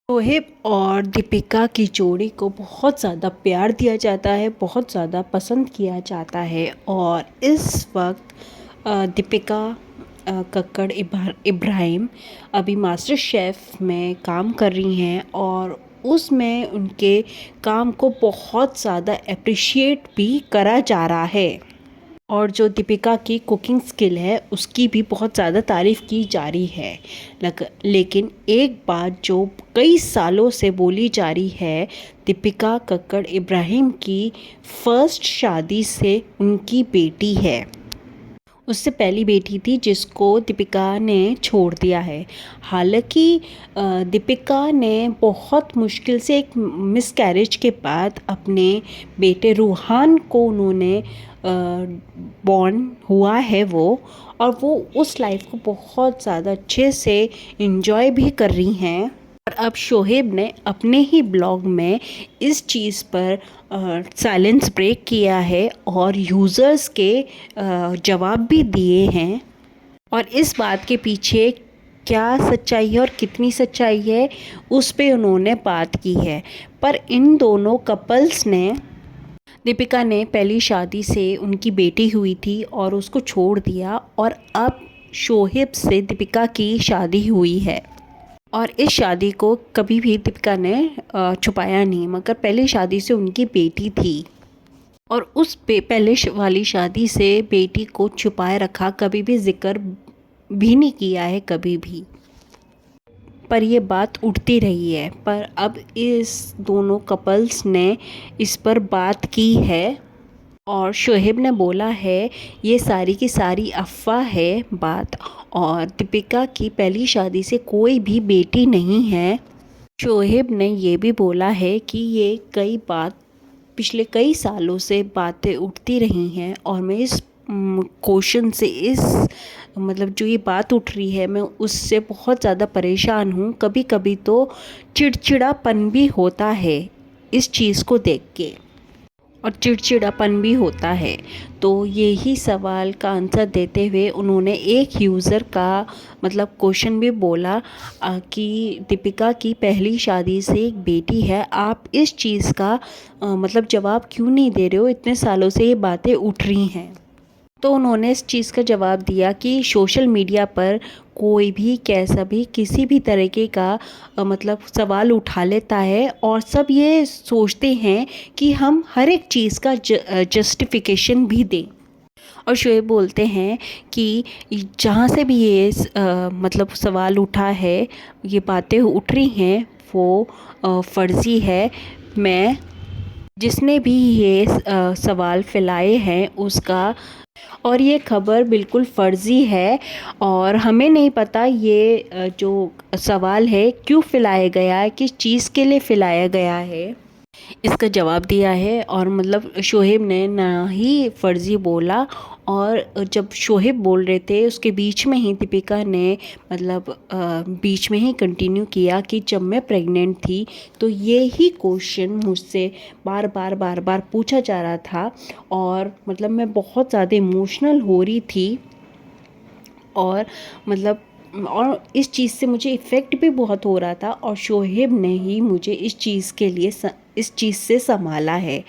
शोहेब और दीपिका की जोड़ी को बहुत ज़्यादा प्यार दिया जाता है, बहुत ज़्यादा पसंद किया जाता है। और इस वक्त दीपिका कक्कड़ इब्राहिम अभी मास्टर शेफ़ में काम कर रही हैं और उसमें उनके काम को बहुत ज़्यादा अप्रिशिएट भी करा जा रहा है। और जो दीपिका की कुकिंग स्किल है उसकी भी बहुत ज़्यादा तारीफ़ की जा रही है। लेकिन एक बात जो कई सालों से बोली जा रही है, दीपिका कक्कड़ इब्राहिम की फ़र्स्ट शादी से उनकी बेटी है। उससे पहली बेटी थी जिसको दीपिका ने छोड़ दिया है। हालांकि दीपिका ने बहुत मुश्किल से एक मिसकैरेज के बाद अपने बेटे रूहान को उन्होंने बॉर्न हुआ है वो, और वो उस लाइफ को बहुत ज़्यादा अच्छे से इन्जॉय भी कर रही हैं। और अब शोहेब ने अपने ही ब्लॉग में इस चीज़ पर साइलेंस ब्रेक किया है और यूज़र्स के जवाब भी दिए हैं। और इस बात के पीछे क्या सच्चाई है और कितनी सच्चाई है उस पे उन्होंने बात की है। पर इन दोनों कपल्स ने, दीपिका ने पहली शादी से उनकी बेटी हुई थी और उसको छोड़ दिया, और अब शोहेब से दीपिका की शादी हुई है। और इस शादी को कभी भी दीपिका ने छुपाया नहीं, मगर पहली शादी से उनकी बेटी थी और उस पहले वाली शादी से बेटी को छुपाए रखा, कभी भी जिक्र भी नहीं किया है कभी भी। पर ये बात उठती रही है। पर अब इस दोनों कपल्स ने इस पर बात की है और शोहेब ने बोला है ये सारी की सारी अफ़वाह है बात, और दीपिका की पहली शादी से कोई भी बेटी नहीं है। शोहेब ने ये भी बोला है कि ये पिछले कई सालों से बातें उठती रही हैं और मैं इस क्वेश्चन से, इस मतलब जो ये बात उठ रही है, मैं उससे बहुत ज़्यादा परेशान हूँ। कभी कभी तो चिड़चिड़ापन भी होता है इस चीज़ को देख के, और चिड़चिड़ापन भी होता है। तो यही सवाल का आंसर देते हुए उन्होंने एक यूज़र का मतलब क्वेश्चन भी बोला कि दीपिका की पहली शादी से एक बेटी है, आप इस चीज़ का मतलब जवाब क्यों नहीं दे रहे हो, इतने सालों से ये बातें उठ रही हैं। तो उन्होंने इस चीज़ का जवाब दिया कि सोशल मीडिया पर कोई भी कैसा भी किसी भी तरीके का मतलब सवाल उठा लेता है और सब ये सोचते हैं कि हम हर एक चीज़ का जस्टिफिकेशन भी दें। और शोएब बोलते हैं कि जहाँ से भी ये मतलब सवाल उठा है, ये बातें उठ रही हैं, वो फ़र्ज़ी है। मैं जिसने भी ये सवाल फैलाए हैं उसका, और ये खबर बिल्कुल फ़र्ज़ी है और हमें नहीं पता ये जो सवाल है क्यों फैलाया गया है, किस चीज़ के लिए फैलाया गया है, इसका जवाब दिया है। और मतलब शोहेब ने ना ही फ़र्ज़ी बोला, और जब शोहेब बोल रहे थे उसके बीच में ही दीपिका ने मतलब बीच में ही कंटिन्यू किया कि जब मैं प्रेग्नेंट थी तो ये ही क्वेश्चन मुझसे बार बार पूछा जा रहा था, और मतलब मैं बहुत ज़्यादा इमोशनल हो रही थी, और मतलब और इस चीज़ से मुझे इफ़ेक्ट भी बहुत हो रहा था, और शोहेब ने ही मुझे इस चीज़ के लिए इस चीज़ से संभाला है।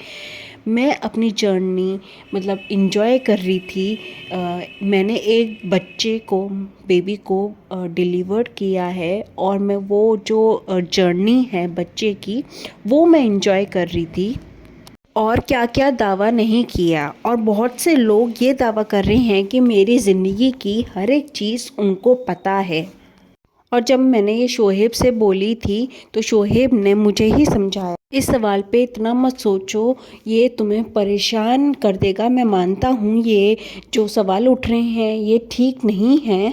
मैं अपनी जर्नी मतलब इन्जॉय कर रही थी। मैंने एक बच्चे को, बेबी को डिलीवर किया है, और मैं वो जो जर्नी है बच्चे की वो मैं इन्जॉय कर रही थी, और क्या क्या दावा नहीं किया। और बहुत से लोग ये दावा कर रहे हैं कि मेरी ज़िंदगी की हर एक चीज़ उनको पता है। और जब मैंने ये शोहेब से बोली थी तो शोहेब ने मुझे ही समझाया, इस सवाल पे इतना मत सोचो, ये तुम्हें परेशान कर देगा। मैं मानता हूँ ये जो सवाल उठ रहे हैं ये ठीक नहीं हैं।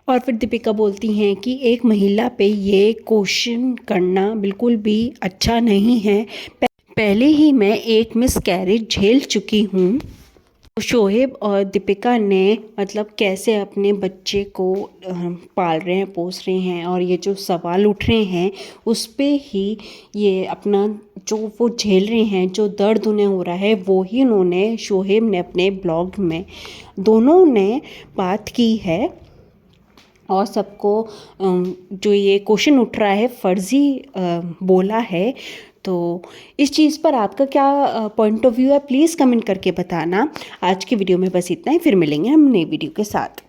और फिर दीपिका बोलती हैं कि एक महिला पे ये क्वेश्चन करना बिल्कुल भी अच्छा नहीं है, पहले ही मैं एक मिसकैरेज झेल चुकी हूँ। शोहेब और दीपिका ने मतलब कैसे अपने बच्चे को पाल रहे हैं, पोस रहे हैं, और ये जो सवाल उठ रहे हैं उस पे ही ये अपना जो वो झेल रहे हैं, जो दर्द उन्हें हो रहा है, वो ही उन्होंने, शोहेब ने अपने ब्लॉग में दोनों ने बात की है। और सबको जो ये क्वेश्चन उठ रहा है फर्जी बोला है, तो इस चीज़ पर आपका क्या पॉइंट ऑफ व्यू है, प्लीज़ कमेंट करके बताना। आज की वीडियो में बस इतना ही, फिर मिलेंगे हम नई वीडियो के साथ।